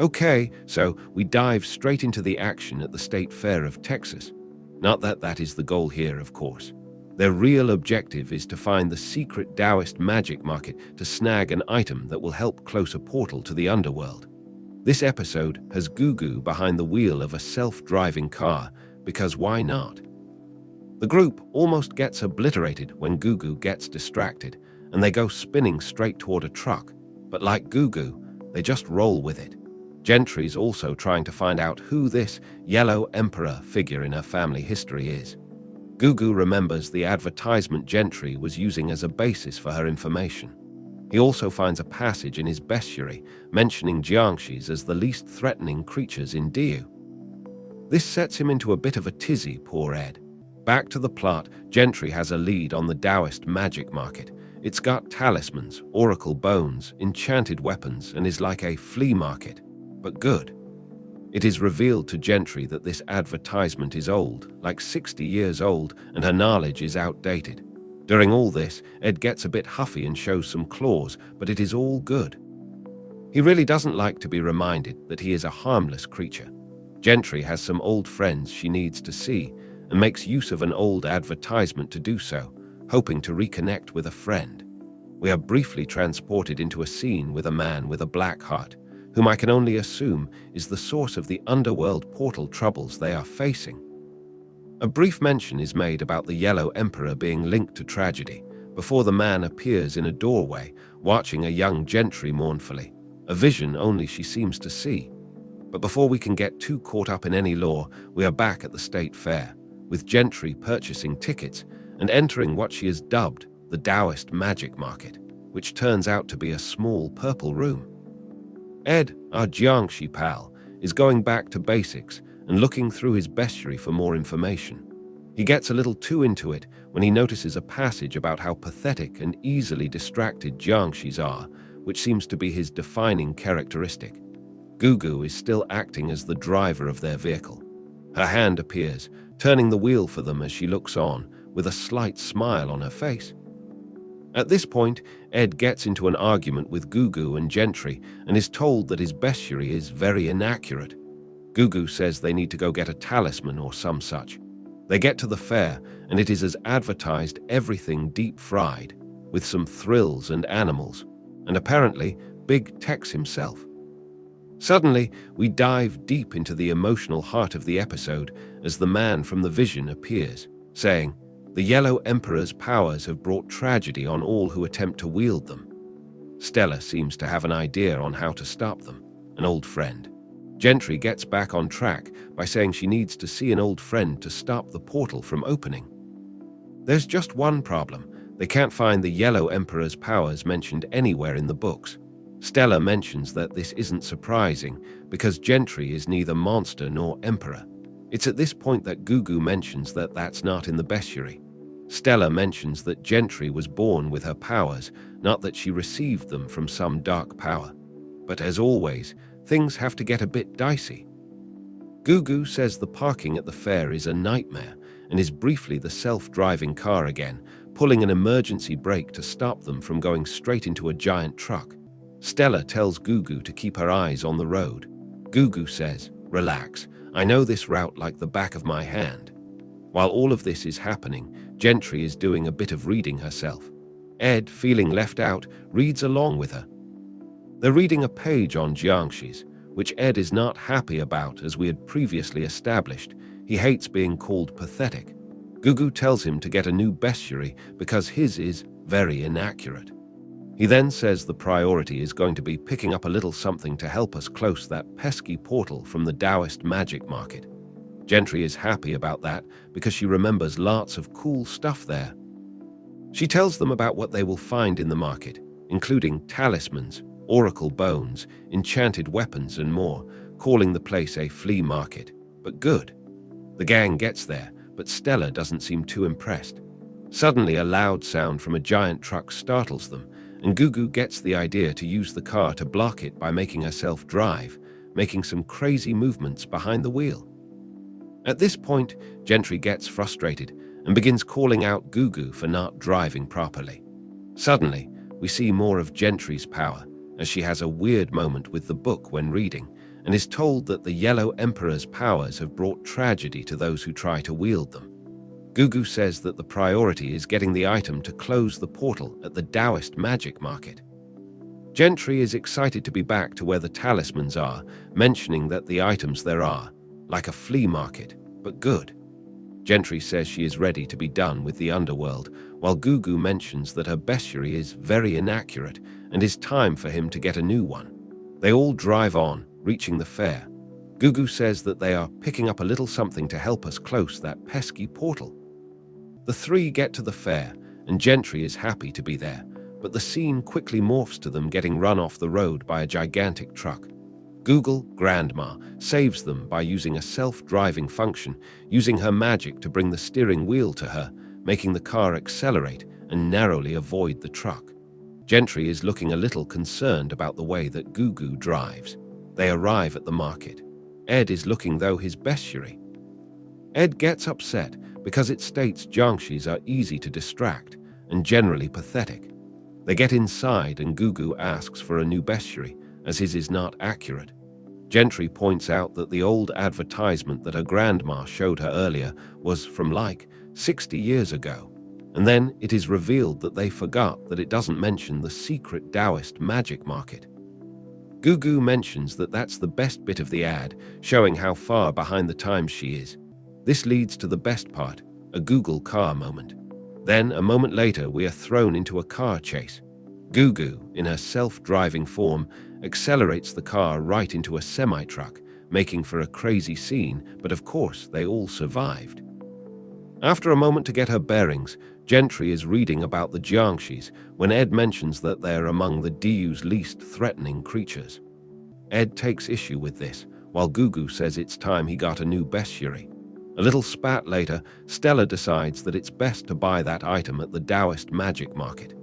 Okay, so we dive straight into the action at the State Fair of Texas. Not that that is the goal here, of course. Their real objective is to find the secret Taoist magic market to snag an item that will help close a portal to the Underworld. This episode has Gugu behind the wheel of a self-driving car, because why not? The group almost gets obliterated when Gugu gets distracted, and they go spinning straight toward a truck. But like Gugu, they just roll with it. Jentry's also trying to find out who this yellow emperor figure in her family history is. Gugu remembers the advertisement Jentry was using as a basis for her information. He also finds a passage in his bestiary mentioning Jiangshis as the least threatening creatures in Diu. This sets him into a bit of a tizzy, poor Ed. Back to the plot, Jentry has a lead on the Taoist magic market. It's got talismans, oracle bones, enchanted weapons, and is like a flea market. But good. It is revealed to Jentry that this advertisement is old, like 60 years old, and her knowledge is outdated. During all this, Ed gets a bit huffy and shows some claws, but it is all good. He really doesn't like to be reminded that he is a harmless creature. Jentry has some old friends she needs to see, and makes use of an old advertisement to do so, hoping to reconnect with a friend. We are briefly transported into a scene with a man with a black heart, whom I can only assume is the source of the underworld portal troubles they are facing. A brief mention is made about the Yellow Emperor being linked to tragedy, before the man appears in a doorway, watching a young Jentry mournfully, a vision only she seems to see. But before we can get too caught up in any lore, we are back at the State Fair, with Jentry purchasing tickets and entering what she has dubbed the Taoist magic market, which turns out to be a small purple room. Ed, our Jiangshi pal, is going back to basics and looking through his bestiary for more information. He gets a little too into it when he notices a passage about how pathetic and easily distracted Jiangshis are, which seems to be his defining characteristic. Gugu is still acting as the driver of their vehicle. Her hand appears, turning the wheel for them as she looks on, with a slight smile on her face. At this point, Ed gets into an argument with Gugu and Jentry and is told that his bestiary is very inaccurate. Gugu says they need to go get a talisman or some such. They get to the fair, and it is as advertised, everything deep-fried, with some thrills and animals, and apparently Big Tex himself. Suddenly, we dive deep into the emotional heart of the episode as the man from the vision appears, saying, "The Yellow Emperor's powers have brought tragedy on all who attempt to wield them." Stella seems to have an idea on how to stop them, an old friend. Jentry gets back on track by saying she needs to see an old friend to stop the portal from opening. There's just one problem. They can't find the Yellow Emperor's powers mentioned anywhere in the books. Stella mentions that this isn't surprising because Jentry is neither monster nor emperor. It's at this point that Gugu mentions that that's not in the bestiary. Stella mentions that Jentry was born with her powers, not that she received them from some dark power. But as always, things have to get a bit dicey. Gugu says the parking at the fair is a nightmare and is briefly the self-driving car again, pulling an emergency brake to stop them from going straight into a giant truck. Stella tells Gugu to keep her eyes on the road. Gugu says, "Relax, I know this route like the back of my hand." While all of this is happening, Jentry is doing a bit of reading herself. Ed, feeling left out, reads along with her. They're reading a page on Jiangshis, which Ed is not happy about as we had previously established. He hates being called pathetic. Gugu tells him to get a new bestiary because his is very inaccurate. He then says the priority is going to be picking up a little something to help us close that pesky portal from the Taoist magic market. Jentry is happy about that because she remembers lots of cool stuff there. She tells them about what they will find in the market, including talismans, oracle bones, enchanted weapons, and more, calling the place a flea market. But good. The gang gets there, but Stella doesn't seem too impressed. Suddenly, a loud sound from a giant truck startles them, and Gugu gets the idea to use the car to block it by making herself drive, making some crazy movements behind the wheel. At this point, Jentry gets frustrated and begins calling out Gugu for not driving properly. Suddenly, we see more of Jentry's power, as she has a weird moment with the book when reading, and is told that the Yellow Emperor's powers have brought tragedy to those who try to wield them. Gugu says that the priority is getting the item to close the portal at the Taoist magic market. Jentry is excited to be back to where the talismans are, mentioning that the items there are, like a flea market, but good. Jentry says she is ready to be done with the Underworld, while Gugu mentions that her bestiary is very inaccurate and is time for him to get a new one. They all drive on, reaching the fair. Gugu says that they are picking up a little something to help us close that pesky portal. The three get to the fair, and Jentry is happy to be there, but the scene quickly morphs to them getting run off the road by a gigantic truck. Google Grandma saves them by using a self-driving function, using her magic to bring the steering wheel to her, making the car accelerate and narrowly avoid the truck. Jentry is looking a little concerned about the way that Gugu drives. They arrive at the market. Ed is looking though his bestiary. Ed gets upset because it states Jiangshis are easy to distract and generally pathetic. They get inside and Gugu asks for a new bestiary, as his is not accurate. Jentry points out that the old advertisement that her grandma showed her earlier was from like 60 years ago, and then it is revealed that they forgot that it doesn't mention the secret Taoist magic market. Gugu mentions that that's the best bit of the ad, showing how far behind the times she is. This leads to the best part, a Google car moment. Then, a moment later, we are thrown into a car chase. Gugu, in her self-driving form, accelerates the car right into a semi-truck, making for a crazy scene, but of course they all survived. After a moment to get her bearings, Jentry is reading about the Jiangshis when Ed mentions that they are among the DU's least threatening creatures. Ed takes issue with this, while Gugu says it's time he got a new bestiary. A little spat later, Stella decides that it's best to buy that item at the Taoist magic market.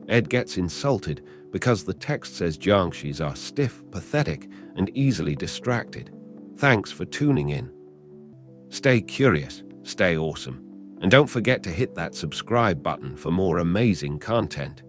Ed gets insulted because the text says Jiangshis are stiff, pathetic, and easily distracted. Thanks for tuning in. Stay curious, stay awesome, and don't forget to hit that subscribe button for more amazing content.